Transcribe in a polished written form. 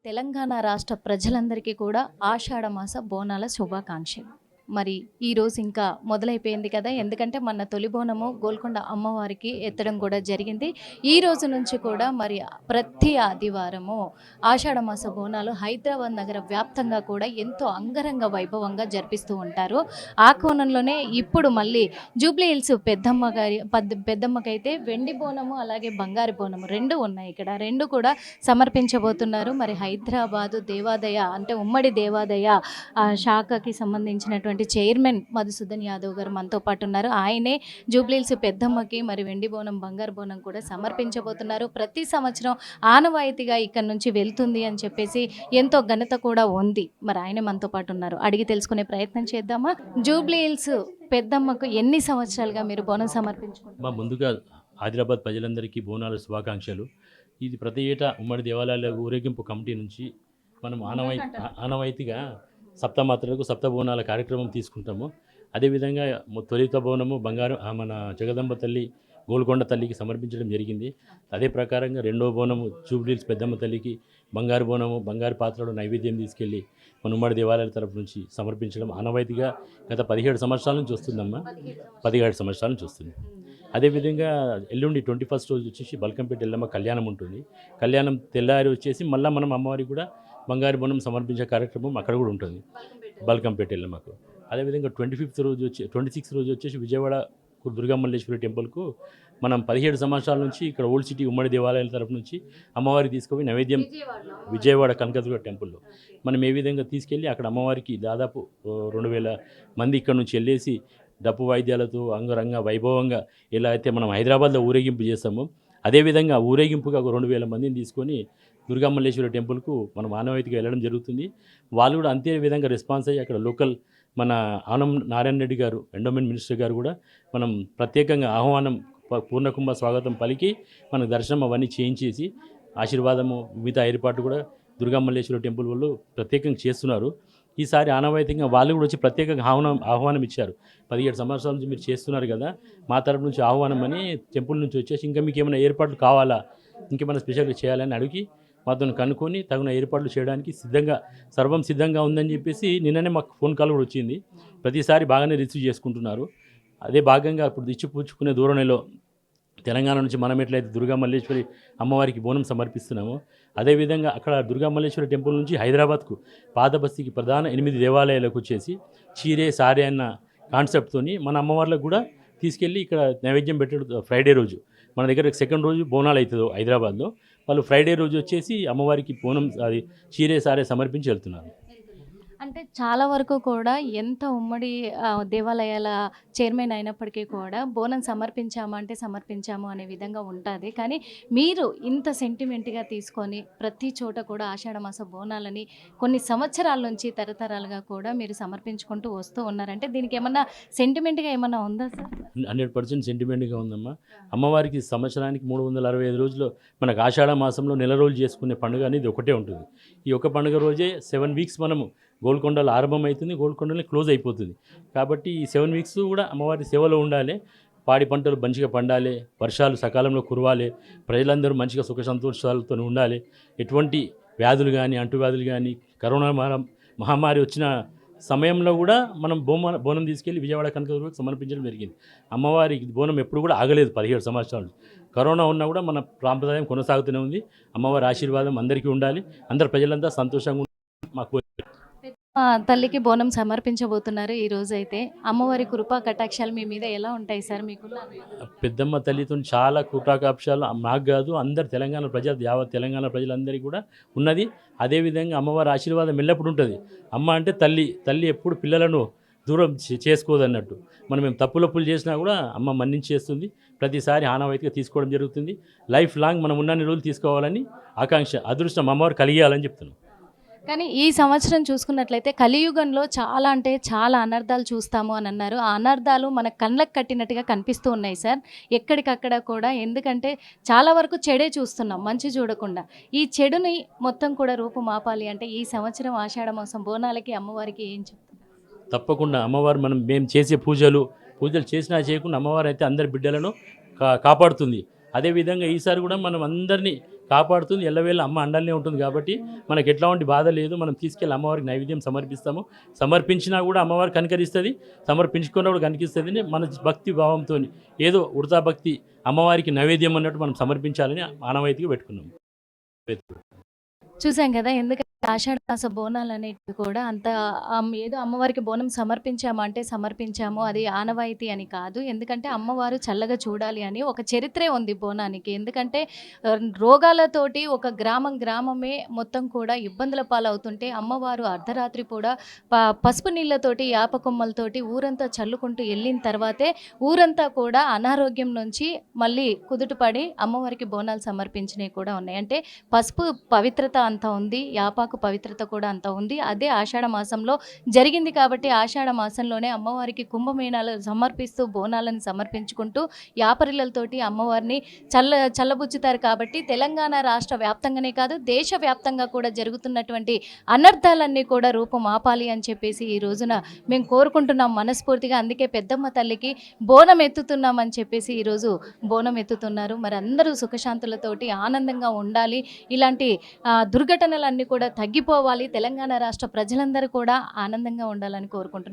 తెలంగాణ రాష్ట్ర ప్రజలందరికీ కూడా ఆషాఢ మాస బోనాల శుభాకాంక్షలు. మరి ఈరోజు ఇంకా మొదలైపోయింది కదా! ఎందుకంటే మన తొలి బోనము గోల్కొండ అమ్మవారికి ఎత్తడం కూడా జరిగింది. ఈ రోజు నుంచి కూడా మరి ప్రతి ఆదివారము ఆషాఢ మాస బోనాలు హైదరాబాద్ నగర వ్యాప్తంగా కూడా ఎంతో అంగరంగ వైభవంగా జరిపిస్తూ ఉంటారు. ఆ కోణంలోనే ఇప్పుడు మళ్ళీ జూబ్లీ హిల్స్ పెద్దమ్మకైతే వెండి బోనము అలాగే బంగారు బోనము 2 ఉన్నాయి ఇక్కడ. 2 కూడా సమర్పించబోతున్నారు. మరి హైదరాబాదు దేవాదాయ అంటే ఉమ్మడి దేవాదాయ శాఖకి సంబంధించినటువంటి చైర్మన్ మధుసూదన్ యాదవ్ గారు మనతో పాటు ఉన్నారు. ఆయనే జూబ్లీహిల్స్ పెద్దమ్మకి మరి వెండి బోనం బంగారు బోనం కూడా సమర్పించబోతున్నారు. ప్రతి సంవత్సరం ఆనవాయితీగా ఇక్కడ నుంచి వెళ్తుంది అని చెప్పేసి ఎంతో ఘనత కూడా ఉంది. మరి ఆయన మనతో పాటు ఉన్నారు. అడిగి తెలుసుకునే ప్రయత్నం చేద్దామా? జూబ్లీహిల్స్ పెద్దమ్మకు ఎన్ని సంవత్సరాలుగా మీరు బోనం సమర్పించుకుంటారు? ముందుగా ఆదిలాబాద్ ప్రజలందరికీ బోనాల శుభాకాంక్షలు. ఇది ప్రతి ఏటా ఉమ్మడి దేవాలయాల ఊరేగింపు కమిటీ నుంచి మనం ఆనవాయితీగా సప్తమాత్రలకు సప్త బోనాల కార్యక్రమం తీసుకుంటాము. అదేవిధంగా తొలిత బోనము బంగారు మన జగదంబ తల్లి గోల్కొండ తల్లికి సమర్పించడం జరిగింది. అదే ప్రకారంగా రెండవ బోనము జూబ్లీహిల్స్ పెద్దమ్మ తల్లికి బంగారు బోనము బంగారు పాత్రలో నైవేద్యం తీసుకెళ్ళి మన ఉమ్మడి దేవాలయాల తరపు నుంచి సమర్పించడం ఆనవాయితీగా గత 17 సంవత్సరాల నుంచి వస్తుందమ్మా. 17 సంవత్సరాల నుంచి వస్తుంది. అదేవిధంగా ఎల్లుండి 21st రోజు వచ్చేసి బల్కంపేట ఎల్లమ్మ కళ్యాణం ఉంటుంది. కళ్యాణం తెల్లారి వచ్చేసి మళ్ళీ మనం అమ్మవారికి కూడా బంగారు బోనం సమర్పించే కార్యక్రమం అక్కడ కూడా ఉంటుంది బల్కంపేట ఎల్లమ్మకు. అదేవిధంగా 26 రోజు వచ్చేసి విజయవాడ దుర్గామల్లేశ్వరి టెంపుల్కు మనం 17 సంవత్సరాల నుంచి ఇక్కడ ఓల్డ్ సిటీ ఉమ్మడి దేవాలయాల తరపు నుంచి అమ్మవారికి తీసుకుపోయి నైవేద్యం విజయవాడ కనకదుర్గ టెంపుల్లో మనం ఏ విధంగా తీసుకెళ్ళి అక్కడ అమ్మవారికి దాదాపు 2000 మంది ఇక్కడ నుంచి వెళ్ళేసి డప్పు వాయిద్యాలతో అంగరంగ వైభవంగా ఎలా అయితే మనం హైదరాబాద్లో ఊరేగింపు చేస్తామో అదేవిధంగా ఊరేగింపుగా 2000 మందిని తీసుకొని దుర్గామల్లేశ్వరి టెంపుల్కు మనం ఆనవాయితీగా వెళ్ళడం జరుగుతుంది. వాళ్ళు కూడా అంతే విధంగా రెస్పాన్స్ అయ్యి అక్కడ లోకల్ మన ఆనం నారాయణ రెడ్డి గారు ఎండోమెంట్ మినిస్టర్ గారు కూడా మనం ప్రత్యేకంగా ఆహ్వానం పూర్ణకుంభ స్వాగతం పలికి మనకు దర్శనం అవన్నీ చేయించేసి ఆశీర్వాదము మిగతా ఏర్పాటు కూడా దుర్గామల్లేశ్వరి టెంపుల్ వాళ్ళు ప్రత్యేకంగా చేస్తున్నారు. ఈసారి ఆనవాయితీగా వాళ్ళు కూడా వచ్చి ప్రత్యేకంగా ఆహ్వానం ఇచ్చారు. 17 సంవత్సరాల నుంచి మీరు చేస్తున్నారు కదా, మా తరపు నుంచి ఆహ్వానం అని టెంపుల్ నుంచి వచ్చేసి ఇంకా మీకు ఏమైనా ఏర్పాట్లు కావాలా, ఇంకేమైనా స్పెషల్గా చేయాలని అడిగి మాతో కనుక్కొని తగిన ఏర్పాట్లు చేయడానికి సర్వం సిద్ధంగా ఉందని చెప్పేసి నిన్ననే మాకు ఫోన్ కాల్ కూడా వచ్చింది. ప్రతిసారి బాగానే రిసీవ్ చేసుకుంటున్నారు. అదే భాగంగా ఇప్పుడు ఇచ్చిపుచ్చుకునే ధోరణిలో తెలంగాణ నుంచి మనం ఎట్లయితే దుర్గామల్లేశ్వరి అమ్మవారికి బోనం సమర్పిస్తున్నామో అదేవిధంగా అక్కడ దుర్గామల్లేశ్వరి టెంపుల్ నుంచి హైదరాబాద్కు పాదబస్తీకి ప్రధాన 8 దేవాలయాలకు వచ్చేసి చీరే సారే అన్న కాన్సెప్ట్తోని మన అమ్మవార్లకు కూడా తీసుకెళ్ళి ఇక్కడ నైవేద్యం పెట్టడం ఫ్రైడే రోజు మన దగ్గర సెకండ్ రోజు బోనాలు అవుతుందో హైదరాబాద్లో వాళ్ళు ఫ్రైడే రోజు వచ్చేసి అమ్మవారికి బోనం అది చీరే సారే సమర్పించి వెళ్తున్నారు. అంటే చాలా వరకు కూడా ఎంత ఉమ్మడి దేవాలయాల చైర్మన్ అయినప్పటికీ కూడా బోనం సమర్పించాము అనే విధంగా ఉంటుంది. కానీ మీరు ఇంత సెంటిమెంట్గా తీసుకొని ప్రతి చోట కూడా ఆషాఢ మాస బోనాలని కొన్ని సంవత్సరాల నుంచి తరతరాలుగా కూడా మీరు సమర్పించుకుంటూ వస్తూ ఉన్నారంటే దీనికి ఏమన్నా సెంటిమెంట్గా ఏమన్నా ఉందా సార్? 100% సెంటిమెంట్గా ఉందమ్మా. అమ్మవారికి సంవత్సరానికి 365 రోజులు మనకు ఆషాఢ మాసంలో నెల రోజులు చేసుకునే పండుగ అనేది ఒకటే ఉంటుంది. ఈ ఒక పండుగ రోజే 7 వీక్స్ మనము గోల్కొండలో ఆరంభమవుతుంది, గోల్కొండలో క్లోజ్ అయిపోతుంది. కాబట్టి ఈ 7 వీక్స్ కూడా అమ్మవారి సేవలో ఉండాలి. పాడి పంటలు మంచిగా పండాలి, వర్షాలు సకాలంలో కురవాలి, ప్రజలందరూ మంచిగా సుఖ సంతోషాలతో ఉండాలి. ఎటువంటి వ్యాధులు కానీ అంటువ్యాధులు కానీ కరోనా మహమ్మారి వచ్చిన సమయంలో కూడా మనం బోనం తీసుకెళ్ళి విజయవాడ కనకదుర్గకు సమర్పించడం జరిగింది. అమ్మవారి బోనం ఎప్పుడు కూడా ఆగలేదు. 17 సంవత్సరాలు కరోనా ఉన్నా కూడా మన సాంప్రదాయం కొనసాగుతూనే ఉంది. అమ్మవారి ఆశీర్వాదం అందరికీ ఉండాలి, అందరు ప్రజలంతా సంతోషంగా మాకు తల్లికి బోనం సమర్పించబోతున్నారు. ఈ రోజు అయితే అమ్మవారి కృపా కటాక్షాలు మీ మీద ఎలా ఉంటాయి సార్? మీకు పెద్దమ్మ తల్లితో చాలా కృపాకటాక్షాలు నాకు కాదు అందరు తెలంగాణ యావత్ తెలంగాణ ప్రజలందరికీ కూడా ఉన్నది. అదేవిధంగా అమ్మవారి ఆశీర్వాదం ఎల్లప్పుడు ఉంటుంది. అమ్మ అంటే తల్లి ఎప్పుడు పిల్లలను దూరం చేసుకోదన్నట్టు. మేము తప్పులప్పులు చేసినా కూడా అమ్మ మన్నించేస్తుంది. ప్రతిసారి ఆనవాయితీగా తీసుకోవడం జరుగుతుంది. లైఫ్ లాంగ్ మనం ఉన్నన్ని రోజులు తీసుకోవాలని ఆకాంక్ష, అదృష్టం అమ్మవారు కలిగేయాలని చెప్తున్నాం. కానీ ఈ సంవత్సరం చూసుకున్నట్లయితే కలియుగంలో చాలా అంటే చాలా అనర్థాలు చూస్తాము అని అన్నారు. ఆ అనర్థాలు మన కళ్ళకు కట్టినట్టుగా కనిపిస్తూ ఉన్నాయి సార్ ఎక్కడికక్కడ కూడా. ఎందుకంటే చాలా వరకు చెడే చూస్తున్నాం, మంచి చూడకుండా. ఈ చెడుని మొత్తం కూడా రూపుమాపాలి అంటే ఈ సంవత్సరం ఆషాఢ మాసం బోనాలకి అమ్మవారికి ఏం చెప్తారు? తప్పకుండా అమ్మవారు మేము చేసే పూజలు చేసినా చేయకుండా అమ్మవారు అయితే అందరి బిడ్డలను కాపాడుతుంది. అదేవిధంగా ఈసారి కూడా మనం అందరినీ కాపాడుతుంది. ఎల్లవేళ అమ్మ అండల్నే ఉంటుంది కాబట్టి మనకి ఎట్లాంటి బాధ లేదు. మనం తీసుకెళ్ళి అమ్మవారికి నైవేద్యం సమర్పిస్తాము. సమర్పించినా కూడా అమ్మవారు కనికరిస్తుంది, సమర్పించుకున్నప్పుడు కనిపిస్తుంది. మన భక్తి భావంతో ఏదో ఉడతా భక్తి అమ్మవారికి నైవేద్యం అన్నట్టు మనం సమర్పించాలని ఆనవాయితీగా పెట్టుకున్నాం. చూసాం కదా! ఎందుకంటే ఆషాఢ మాస బోనాలనేటివి కూడా అంత ఏదో అమ్మవారికి బోనం సమర్పించామంటే సమర్పించాము. అది ఆనవాయితీ అని కాదు. ఎందుకంటే అమ్మవారు చల్లగా చూడాలి అని ఒక చరిత్రే ఉంది బోనానికి. ఎందుకంటే రోగాలతోటి ఒక గ్రామమే మొత్తం కూడా ఇబ్బందుల పాలవుతుంటే అమ్మవారు అర్ధరాత్రి కూడా పసుపు నీళ్ళతోటి, యాప కొమ్మలతోటి ఊరంతా చల్లుకుంటూ ఎళ్ళిన తర్వాతే ఊరంతా కూడా అనారోగ్యం నుంచి మళ్ళీ కుదుటపడి అమ్మవారికి బోనాలు సమర్పించినవి కూడా ఉన్నాయి. అంటే పసుపు పవిత్రత అంత ఉంది, యాపాకు పవిత్రత కూడా అంత ఉంది. అదే ఆషాఢ మాసంలో జరిగింది కాబట్టి ఆషాఢ మాసంలోనే అమ్మవారికి సమర్పిస్తూ బోనాలను సమర్పించుకుంటూ యాపరిలతోటి అమ్మవారిని చల్లబుచ్చుతారు. కాబట్టి తెలంగాణ రాష్ట్ర వ్యాప్తంగానే కాదు, దేశవ్యాప్తంగా కూడా జరుగుతున్నటువంటి అనర్థాలన్నీ కూడా రూపం ఆపాలి అని చెప్పేసి ఈ రోజున మేము కోరుకుంటున్నాం మనస్ఫూర్తిగా. అందుకే పెద్దమ్మ తల్లికి బోనం ఎత్తుతున్నామని చెప్పేసి ఈరోజు బోనం ఎత్తుతున్నారు. మరి అందరూ సుఖశాంతులతోటి ఆనందంగా ఉండాలి. ఇలాంటి దుర్ఘటనలన్నీ కూడా తగ్గిపోవాలి. తెలంగాణ రాష్ట్ర ప్రజలందరూ కూడా ఆనందంగా ఉండాలని కోరుకుంటున్నాం.